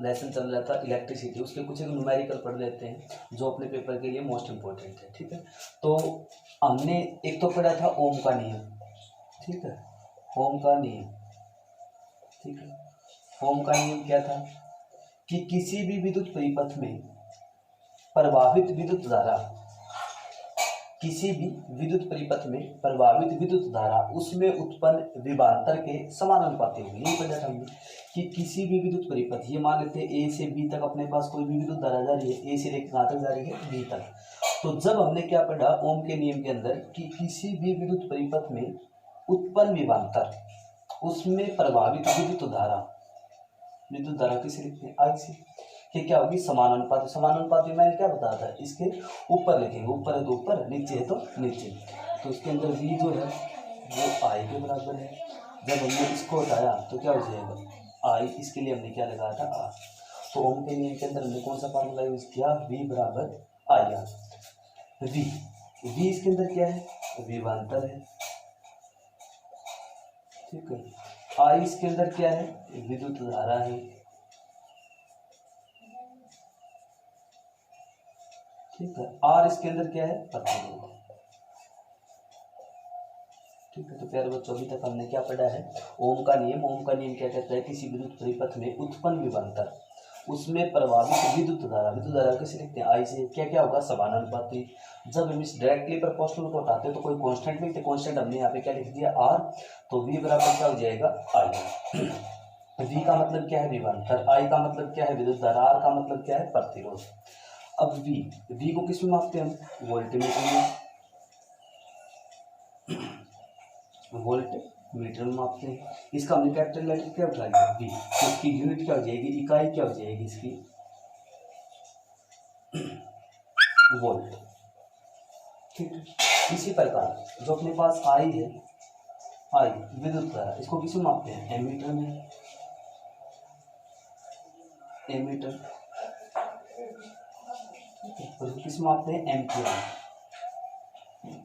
Lesson चल रहा था इलेक्ट्रिसिटी, उसके कुछ एक न्यूमेरिकल पढ़ लेते हैं जो अपने पेपर के लिए मोस्ट इम्पोर्टेंट है। ठीक है, तो हमने एक तो पढ़ा था ओम का नियम। ठीक है, ओम का नियम। ठीक है, ओम का नियम क्या था कि किसी भी विद्युत परिपथ में प्रवाहित विद्युत धारा, किसी भी विद्युत परिपथ में प्रवाहित विद्युत धारा उसमें उत्पन्न विभवांतर के समानुपाती होगी। यही पढ़ा था हमने कि किसी भी विद्युत परिपथ, ये मान लेते हैं ए से बी तक अपने पास कोई भी विद्युत धारा जा रही है, ए से लेकर कहाँ तक जा रही है, बी तक। तो जब हमने क्या पढ़ा ओम के नियम के अंदर कि किसी भी विद्युत परिपथ में उत्पन्न विभवांतर उसमें प्रभावित विद्युत धारा किसे लिखते हैं, आई से, कि क्या होगी, समानुपाती। समानुपाती मैंने क्या बताया था, इसके ऊपर लिखेंगे, ऊपर है तो ऊपर, नीचे है तो नीचे। तो इसके अंदर v जो है वो i के बराबर है। जब हमने इसको हटाया तो क्या हो जाएगा, i, इसके लिए हमने क्या लगाया था, r। तो ओम के नियम के अंदर हमने कौन सा फार्मूला यूज किया, v बराबर i r। v इसके अंदर क्या है, विभवांतर है। ठीक है, i इसके अंदर क्या है, विद्युत धारा है। ठीक है, r इसके अंदर क्या है, प्रतिरोध। ठीक है, तो प्यारे बच्चों अभी तक हमने क्या पढ़ा है, ओम का नियम। ओम का नियम क्या कहता है, किसी विद्युत परिपथ में उत्पन्न विभवांतर उसमें प्रभावित विद्युत धारा कैसे लिखते हैं, आई से, क्या क्या होगा, समानुपाती। जब हम इस डायरेक्टली प्रोपोर्शनल को हटाते हैं तो कोई कांस्टेंट नहीं थे, कांस्टेंट हमने यहाँ पे क्या लिख दिया, आर। तो v बराबर क्या हो जाएगा, आई। v का मतलब क्या है, विभवांतर। i का मतलब क्या है, विद्युत धारा। r का मतलब क्या है, प्रतिरोध। अब v को किस में मापते हैं हम, वोल्टमीटर में, वोल्टमीटर में मापते हैं। इसका हमने कैपिटल लेटर क्या उठा लिया, v। तो इसकी यूनिट क्या हो जाएगी, इकाई क्या हो जाएगी इसकी, वोल्ट। ठीक है, इसी प्रकार जो अपने पास i है, i विद्युत धारा, इसको किस में मापते हैं, एमीटर में, एमीटर। और किस में मापते हैं, एम्पियर में।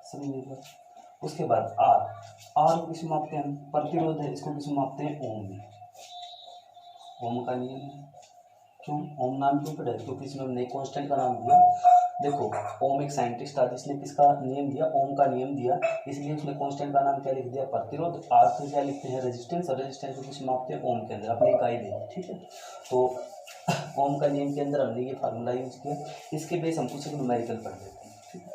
समझिए। उसके बाद आर को किस में मापते हैं, प्रतिरोध है, इसको किस में मापते हैं, ओम में। ओम का नियम है। क्यों ओम नाम क्यों पड़ा है, क्योंकि इसमें हमने कांस्टेंट का नाम दिया। देखो ओम एक साइंटिस्ट था जिसने किसका नियम दिया, ओम का नियम दिया, इसलिए उसने कांस्टेंट का नाम क्या लिख दिया, प्रतिरोध। आर से क्या लिखते हैं, रेजिस्टेंस, और रेजिस्टेंस को किस में मापते हैं, ओम के अंदर, अपनी इकाई देंगे। ठीक है, तो ओम का नियम के अंदर हमने ये फार्मूला यूज किया। इसके बेस हम कुछ न्यूमेरिकल पढ़ लेते हैं। ठीक है,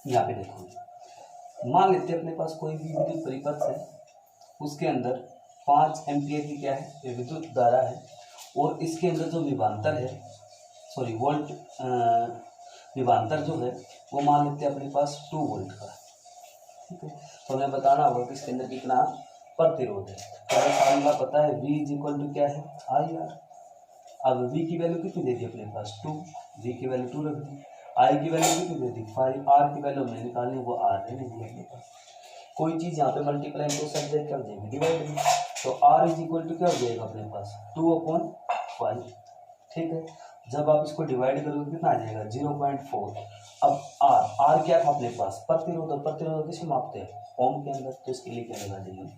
यहाँ पे देखो, मान लेते हैं अपने पास कोई भी विद्युत परिपथ है, उसके अंदर 5 एम्पियर की क्या है, विद्युत धारा है, और इसके अंदर जो विभवांतर है, सॉरी वोल्ट विभवांतर जो है वो मान लेते हैं अपने पास 2 वोल्ट का। ठीक है, तो हमें बताना होगा कि इसके अंदर कितना प्रतिरोध है। तो हमें फार्मूला पता है, v इज इक्वल टू क्या है, आई आर। अब v की वैल्यू कितनी दे दी अपने पास, 2, v की वैल्यू 2 रख दी, i की वैल्यू कितनी दे दी, 5, r की वैल्यू हमने निकालनी, वो r रहने दी अपने पास। कोई चीज़ यहाँ पे मल्टीप्लाई तो सब क्या हो जाएगी, डिवाइड में। तो r इज इक्वल टू क्या हो जाएगा अपने पास, 2/5। ठीक है, जब आप इसको डिवाइड करोगे कितना आ जाएगा, 0.4। अब r क्या था अपने पास, प्रतिरोध। प्रतिरोध किसे मापते हैं, ओम के अंदर, तो इसके लिए क्या लगा देंगे।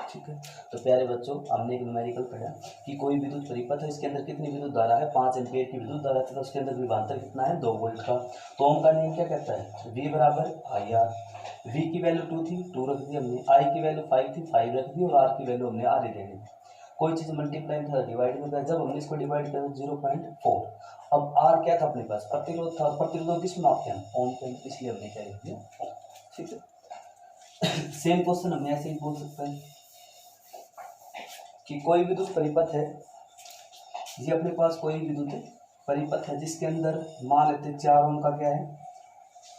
ठीक है, तो प्यारे बच्चों हमने एक न्यूमेरिकल पढ़ा कि कोई विद्युत परिपथ है, इसके अंदर कितनी विद्युत धारा है, 5 एम्पियर की विद्युत धारा है, तो उसके अंदर विभवांतर कितना है, 2 वोल्ट का। तो ओम का नियम क्या कहता है, v बराबर आई आर। v की वैल्यू 2 थी, 2 रख दी हमने, i की वैल्यू 5 थी, 5 रख दी, और r की वैल्यू हमने r ही रख दी। कोई चीज़ मल्टीप्लाई था, डिवाइड में था, जब हमने इसको डिवाइड किया 0.4। अब r क्या था अपने पास, प्रतिरोध था, प्रतिरोध किस मापते हैं, ओम के, इसलिए हमने क्या लिख दिया। ठीक है, सेम क्वेश्चन हमें ऐसे ही बोल सकते हैं कि कोई विद्युत परिपथ है, ये अपने पास कोई विद्युत परिपथ है जिसके अंदर मान लेते 4 ओम का क्या है,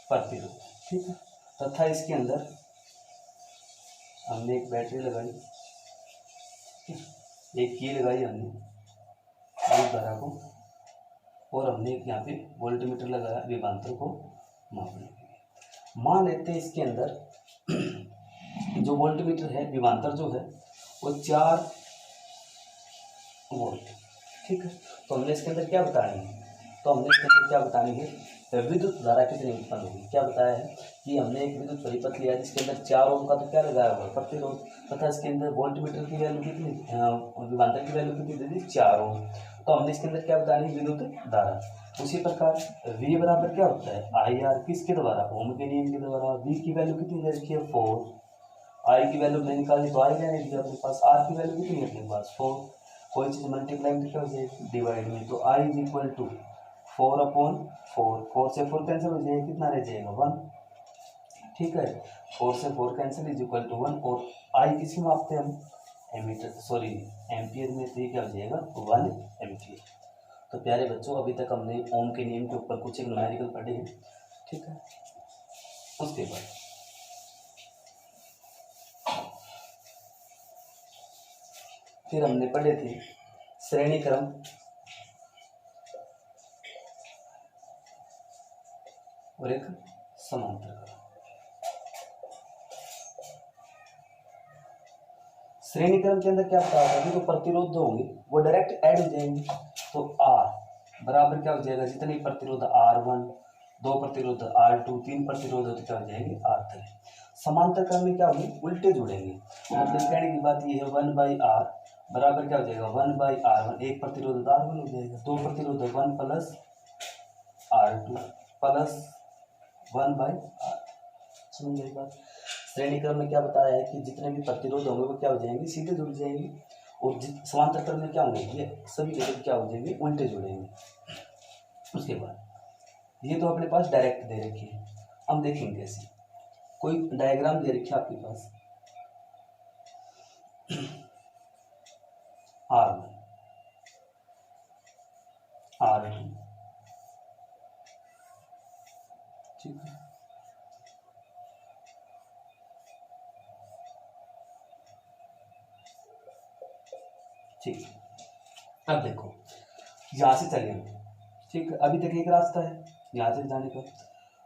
प्रतिरोध। ठीक है, तथा इसके अंदर हमने एक बैटरी लगाई, एक की लगाई हमने विद्युत धारा को, और हमने यहाँ पे वोल्टमीटर लगाया विभवांतर को मापने के लिए। मान लेते हैं इसके अंदर जो वोल्टमीटर है, विभवांतर जो है वो 4 वोल्ट। ठीक है, तो हमने इसके अंदर क्या बताएंगे, तो हमने इसके अंदर क्या बताएंगे, विद्युत धारा कितनी उत्पन्न होगी। क्या बताया है कि हमने एक विद्युत परिपथ लिया जिसके अंदर 4 ओम का तो क्या लगाया हुआ प्रतिरोध, तथा इसके अंदर वोल्टमीटर की वैल्यू कितनी, विभवांतर की वैल्यू कितनी दे दी 4 ओम। तो हमने इसके अंदर क्या बतानी विद्युत धारा। उसी प्रकार V बराबर क्या होता है आई आर, किसके द्वारा, ओम के नियम के द्वारा। V की वैल्यू कितनी दे रखी है 4, I की वैल्यू नहीं निकाली तो I रहने दी अपने पास, R की वैल्यू कितनी है अपने पास 4, कोई चीज़ मल्टीप्लाई में क्या हो जाएगी डिवाइड में, तो I इज इक्वल टू 4/4, 4 से 4 कैंसिल हो जाएगा, कितना रह जाएगा 1, ठीक है। 4 से 4 कैंसिल इज इक्वल टू 1, और I किसी मापते हैं हम एम्पियर में, तो ये क्या हो जाएगा 1 एम्पियर। तो प्यारे बच्चों अभी तक हमने ओम के नियम के ऊपर कुछ एक न्यूमेरिकल पढ़े हैं, ठीक है। उसके बाद फिर हमने पढ़े थे श्रेणी क्रम और एक समांतर क्रम। श्रेणी क्रम के अंदर क्या बताया था कि जो प्रतिरोध होंगे वो डायरेक्ट ऐड हो जाएंगे, तो R बराबर क्या हो जाएगा जितने प्रतिरोध R1, 2 प्रतिरोध R2, 3 प्रतिरोध तो क्या हो जाएंगे R3। समांतर क्रम में क्या होंगे उल्टे जुड़ेंगे, मतलब कहने की बात ये है 1/R बराबर क्या हो जाएगा 1/R1, एक प्रतिरोध R1 हो जाएगा, 2 प्रतिरोध 1 प्लस R2 प्लस 1/R। समझ गई बात। श्रेणी क्रम में क्या बताया है कि जितने भी प्रतिरोध होंगे वो क्या हो जाएंगे सीधे जुड़ जाएंगे, और समांतर क्रम में क्या होंगे ये सभी जगह क्या हो जाएंगे उल्टे जुड़ेंगे। उसके बाद ये तो अपने पास डायरेक्ट दे रखी है, हम देखेंगे कैसे। कोई डायग्राम दे रखी है आपके पास R1 R2, ठीक है, ठीक। अब देखो यहाँ से चलिए, ठीक है, अभी तक एक रास्ता है यहाँ से जाने का,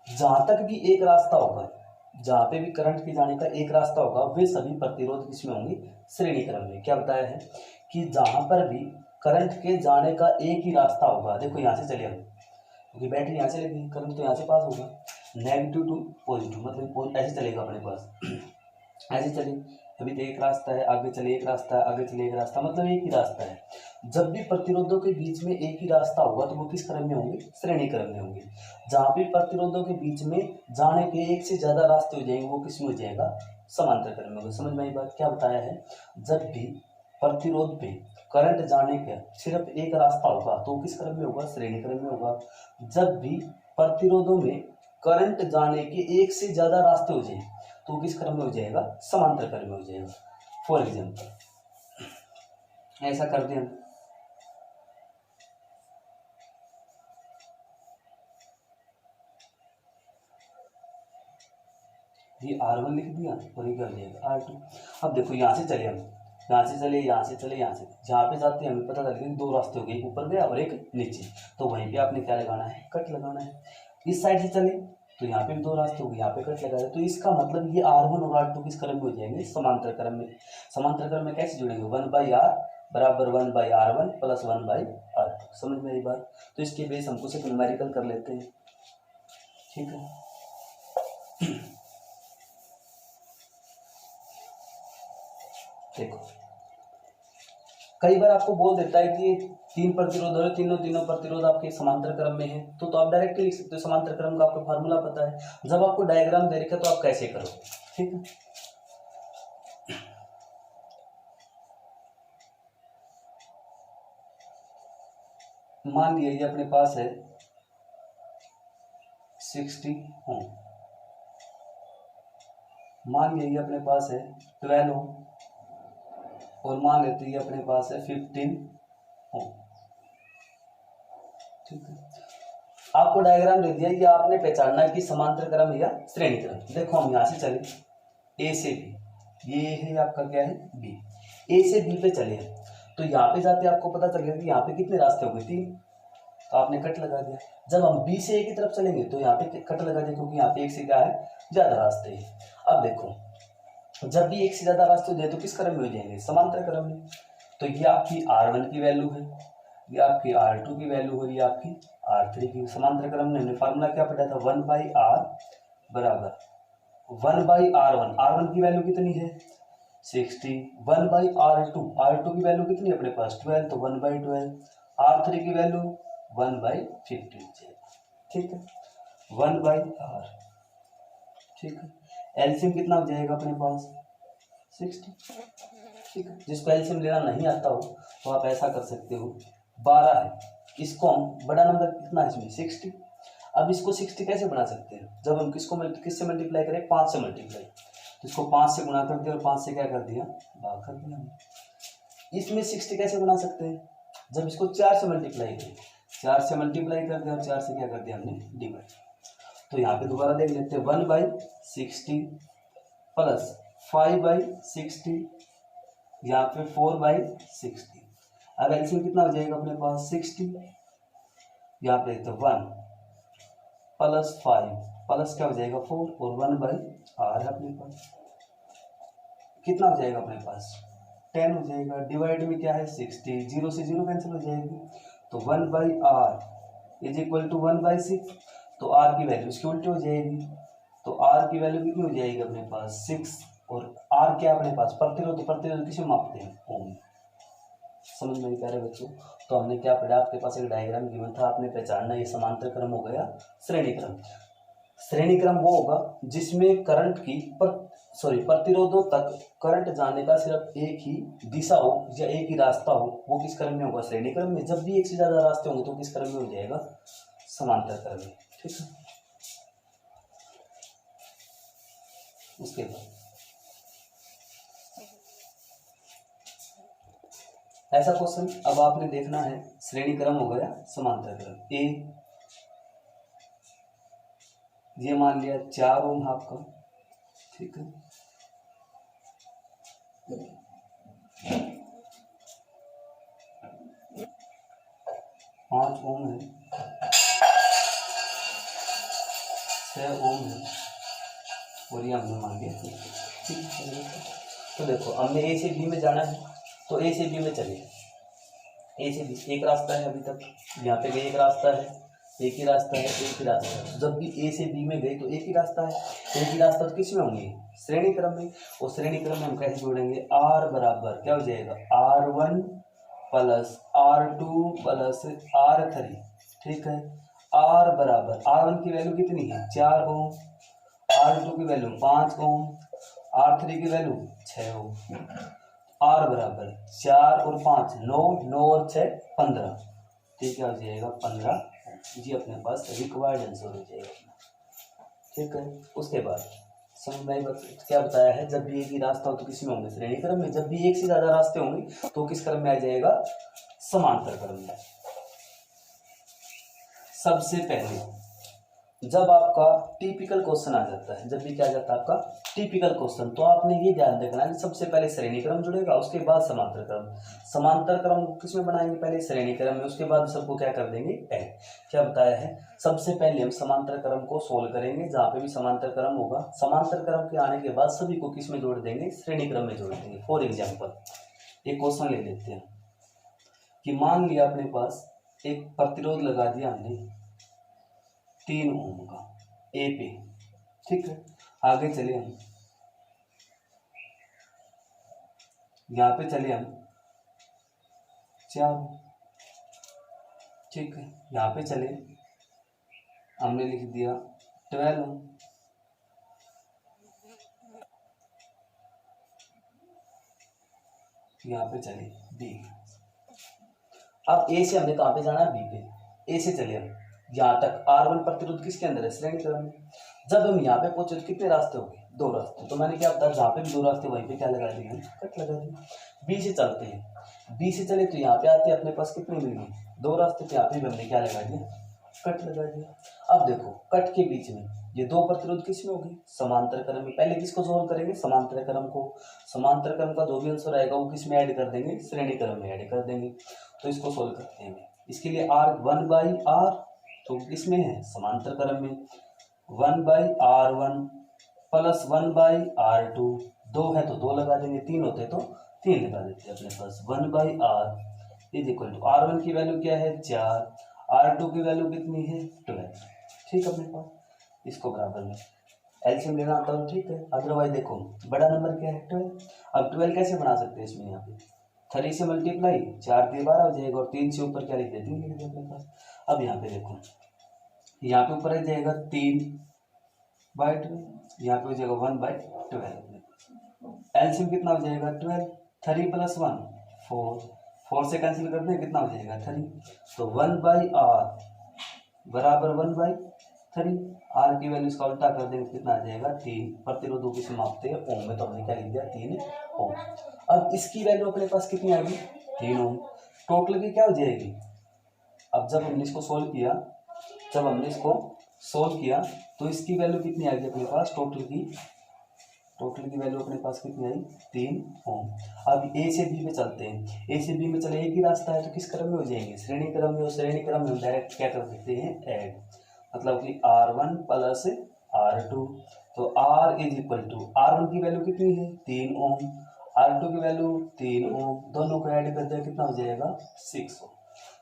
जहाँ तक भी एक रास्ता होगा, जहाँ पे भी करंट के जाने का एक रास्ता होगा वे सभी प्रतिरोध किसमें होंगे श्रेणी क्रम में। क्या बताया है कि जहाँ पर भी करंट के जाने का एक ही रास्ता होगा, देखो यहाँ से चलिए हम, क्योंकि बैटरी यहाँ से लगी करंट तो यहाँ से पास होगा, नेगेटिव टू पॉजिटिव, मतलब ऐसे चलेगा अपने पास ऐसे चलिए, अभी तो एक रास्ता है, आगे चले एक रास्ता है, आगे चले एक रास्ता, मतलब एक ही रास्ता है। जब भी प्रतिरोधों के बीच में एक ही रास्ता होगा तो वो किस क्रम में होंगे श्रेणी क्रम में होंगे। जहाँ भी प्रतिरोधों के बीच में जाने के एक से ज्यादा रास्ते हो जाएंगे वो किस में हो जाएगा समांतर क्रम में होगा। समझ में आई बात। क्या बताया है जब भी प्रतिरोध पे करंट जाने का सिर्फ एक रास्ता होगा तो किस क्रम में होगा श्रेणी क्रम में होगा। जब भी प्रतिरोधों में करंट जाने के एक से ज्यादा रास्ते हो जाए तो किस क्रम में हो जाएगा समांतर क्रम में हो जाएगा। फॉर एग्जाम्पल ऐसा करते हैं, ये R1 लिख दिया और ये क्या हो जाएगा R2। अब देखो यहाँ से चले हम, यहाँ से चले यहाँ से चले यहाँ से, जहाँ पे जाते हैं हमें पता चल गया दो रास्ते हो गए, एक ऊपर गया और एक नीचे, तो वहीं पे आपने क्या लगाना है कट लगाना है। इस साइड से चले तो यहाँ पे भी दो रास्ते हो गए, यहाँ पे कट लगा है, तो इसका मतलब ये R1 और R2 किस क्रम में हो जाएंगे समांतर क्रम में। समांतर क्रम में कैसे जुड़ेंगे 1/R बराबर 1/R1 प्लस 1/R2। समझ में आई बात। तो इसके बेस हम कुछ न्यूमेरिकल कर लेते हैं, ठीक है। देखो कई बार आपको बोल देता है कि तीन प्रतिरोध है, तीनों प्रतिरोध आपके समांतर क्रम में है, तो आप डायरेक्ट लिख सकते हो, समांतर क्रम का आपको फार्मूला पता है। जब आपको डायग्राम दे रखा तो आप कैसे करो, ठीक है। मान लिया ये अपने पास है 60 ओम, मान लिया ये अपने पास है 12 ओम, और मान लेते हैं अपने पास है 15 ओम, ठीक है। आपको डायग्राम दे दिया, ये आपने पहचानना है कि समांतर क्रम या श्रेणी क्रम। देखो हम यहाँ से चले ए से बी, ये है आपका क्या है बी, ए से बी पे चले हैं, तो यहाँ पे जाते आपको पता चल गया कि यहाँ पे कितने रास्ते हो गए 3, तो आपने कट लगा दिया। जब हम बी से ए की तरफ चलेंगे तो यहाँ पे कट लगा दिया, क्योंकि यहाँ पे एक से क्या है ज्यादा रास्ते हैं। अब देखो जब भी एक से ज्यादा रास्ते हो जाए तो किस क्रम में हो जाएंगे समांतर क्रम में। तो ये आपकी R1 की वैल्यू है, ये आपकी R2 की वैल्यू है, ये आपकी R3 की। समांतर क्रम में हमने फार्मूला क्या पढ़ा था, 1/r बराबर 1/r1। R1 की वैल्यू कितनी है 60, 1/r2, R2 की वैल्यू कितनी है अपने पास 12, तो 1/12, R3 की वैल्यू 1/50, ठीक है, 1/r, ठीक है। एलसीएम कितना हो जाएगा अपने पास 60, ठीक है। जिसको एलसीएम लेना नहीं आता हो तो आप ऐसा कर सकते हो, 12 है, इसको हम बड़ा नंबर कितना है इसमें 60, अब इसको 60 कैसे बना सकते हैं, जब हम किससे मल्टीप्लाई करें 5 से मल्टीप्लाई, तो इसको 5 से गुणा कर दिया और 5 से क्या कर दिया भाग कर दिया हमने। इसमें 60 कैसे बना सकते हैं, जब इसको 4 से मल्टीप्लाई करें, 4 से मल्टीप्लाई कर दिया और 4 से क्या कर दिया हमने डिवाइड। तो यहाँ पे दोबारा देख लेते हैं, 1/60 प्लस 5/60, यहाँ पे 4/60। अब एलसीएम कितना हो जाएगा अपने पास 60, यहाँ पे तो 1 प्लस 5 प्लस क्या हो जाएगा 4 और 1/r है अपने पास, कितना हो जाएगा अपने पास 10 हो जाएगा। डिवाइड में क्या है 60, 0 से 0 कैंसिल हो जाएगी, तो 1/r इज इक्वल टू 1/6, तो r की वैल्यू इसकी उल्टी हो जाएगी, तो r की वैल्यू कितनी हो जाएगी अपने पास 6, और r क्या अपने पास प्रतिरोध, प्रतिरोध किसे मापते हैं ओम, समझ में नहीं पा रहे बच्चों। तो हमने क्या पढ़ा, आपके पास एक डायग्राम गिवन था, आपने पहचानना ये समांतर क्रम हो गया श्रेणी क्रम। श्रेणी क्रम वो होगा जिसमें करंट की प्रतिरोधों तक करंट जाने का सिर्फ एक ही दिशा हो या एक ही रास्ता हो, वो किस क्रम में होगा श्रेणी क्रम में। जब भी एक से ज्यादा रास्ते होंगे तो किस क्रम में हो जाएगा समांतर क्रम में, ठीक है। उसके बाद ऐसा क्वेश्चन अब आपने देखना है, श्रेणी क्रम हो गया समांतर क्रम। ए ये मान लिया 4 ओम आपका, ठीक है, 5 ओम है, 6 ओम है, और ये हमने मान लिया, ठीक है। तो देखो हमने ए से बी में जाना है, तो ए से बी में चले, ए से बी एक रास्ता है अभी तक, यहाँ पे भी एक रास्ता है, एक ही रास्ता है, एक ही रास्ता है। जब भी ए से बी में गए तो एक ही रास्ता है, एक ही रास्ता तो किस में होंगे श्रेणी क्रम में, और श्रेणी क्रम में हम कैसे जोड़ेंगे, r बराबर क्या हो जाएगा r1 plus r2 plus r3, ठीक है। r बराबर r1 की वैल्यू कितनी है 4 ओम, r2 की वैल्यू 5 ओम, r3 की वैल्यू 6 ओम, r बराबर 4 और 5 9, 9 और 6 15, ठीक है, हो जाएगा 15 जी अपने पास रिक्वायर्ड आंसर हो जाएगा, ठीक है। उसके बाद समझ में क्या बताया है, जब भी एक ही रास्ता हो तो किस में होंगे श्रेणी क्रम में, जब भी एक से ज्यादा रास्ते होंगे तो किस क्रम में आ जाएगा समांतर क्रम में। सबसे पहले जब आपका टिपिकल क्वेश्चन आ जाता है, जब भी क्या आ जाता है आपका टिपिकल क्वेश्चन, तो आपने ये ध्यान रखना है सबसे पहले श्रेणी क्रम जुड़ेगा, उसके बाद समांतर क्रम। समांतर क्रम किसमें बनाएंगे पहले श्रेणी क्रम में, उसके बाद सबको क्या कर देंगे ऐड। क्या बताया है, सबसे पहले हम समांतर क्रम को सोल्व करेंगे, जहाँ पे भी समांतर क्रम होगा, समांतर क्रम के आने के बाद सभी को किस में जोड़ देंगे श्रेणी क्रम में जोड़ देंगे। फॉर एग्जाम्पल एक क्वेश्चन ले लेते हैं कि मान लिया अपने पास एक प्रतिरोध लगा दिया हमने 3 ओम का ए पे, ठीक है। आगे चले हम, यहाँ पे चले हम 4, ठीक है। यहाँ पे चले हमने लिख दिया 12 ओम, यहाँ पे चले बी। अब ए से हमने कहाँ पे जाना है बी पे, ए से चले हम यहाँ तक, R1 प्रतिरोध किसके अंदर है श्रेणी क्रम में। जब हम यहाँ पे पहुंचे तो कितने रास्ते हो गए 2 रास्ते, तो मैंने क्या बताया जहाँ पे भी 2 रास्ते वहीं पे क्या लगा दिए कट लगा दिए। बी से चलते हैं, बी से चले तो यहाँ पे आते हैं अपने पास कितने मिल गए 2 रास्ते, तो यहाँ पे भी हमने क्या लगा दिया कट लगा दिया। अब देखो कट के बीच में ये 2 प्रतिरोध किस में होगी समांतर क्रम में। पहले किसको सोल्व करेंगे समांतर क्रम को, समांतर क्रम का जो भी आंसर आएगा वो किस में ऐड कर देंगे श्रेणी क्रम में ऐड कर देंगे। तो इसको सोल्व करते हैं, इसके लिए r1/r तो किसमें है समांतर क्रम में, 1/r1 प्लस 1/r2, 2 है तो 2 लगा देंगे, 3 होते तो 3 लगा देते हैं अपने पास। 1/r is equal to r1 की वैल्यू क्या है 4, R2 की वैल्यू कितनी है 12। ठीक है अपने पास इसको बराबर में एलसीएम लेना आता है ठीक है। अदरवाइज देखो बड़ा नंबर क्या है 12। अब 12 कैसे बना सकते हैं इसमें यहाँ पे 3 से मल्टीप्लाई 4 दिए 12 हो जाएगा और 3 से ऊपर क्या लिख देते हैं लिख देते अपने पास। अब यहाँ पे देखो यहाँ पे ऊपर आ जाएगा 3/12 यहाँ पे हो जाएगा 1/12 एलसीएम कितना हो जाएगा 12 3 + 1 4 4 से कैंसिल करते हैं कितना हो जाएगा 3 तो 1/r बराबर 1/3 आर की वैल्यू इसका उल्टा कर देंगे कितना आ जाएगा 3 प्रतिरोधों की समाप्ति है ओम में तो हमने क्या लिख दिया 3 ओम। अब इसकी वैल्यू अपने पास कितनी आएगी 3 ओम टोटल की क्या हो जाएगी। अब जब हमने इसको सोल्व किया तो इसकी वैल्यू कितनी आएगी अपने पास टोटल की वैल्यू अपने पास कितनी आई 3 ओम। अब ए से बी में चलते हैं ए से बी में चले एक ही रास्ता है तो किस क्रम में हो जाएंगे श्रेणी क्रम में और श्रेणी क्रम में हम डायरेक्ट क्या कर सकते हैं ऐड मतलब कि R1 + R2 तो R = R1 की वैल्यू कितनी है 3 ओम R2 की वैल्यू 3 ओम दोनों को ऐड कर दें कितना हो जाएगा 6 ओम।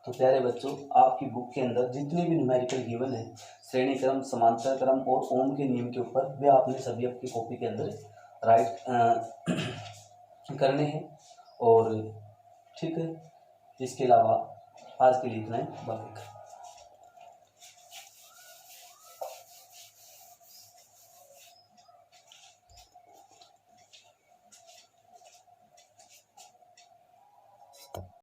तो प्यारे बच्चों आपकी बुक के अंदर जितने भी न्यूमेरिकल गिवन है श्रेणी क्रम समांतर क्रम और ओम के नियम के ऊपर वे आपने सभी आपकी कॉपी के अंदर राइट करने हैं और ठीक है। इसके अलावा आज के लिए इतना ही बाकी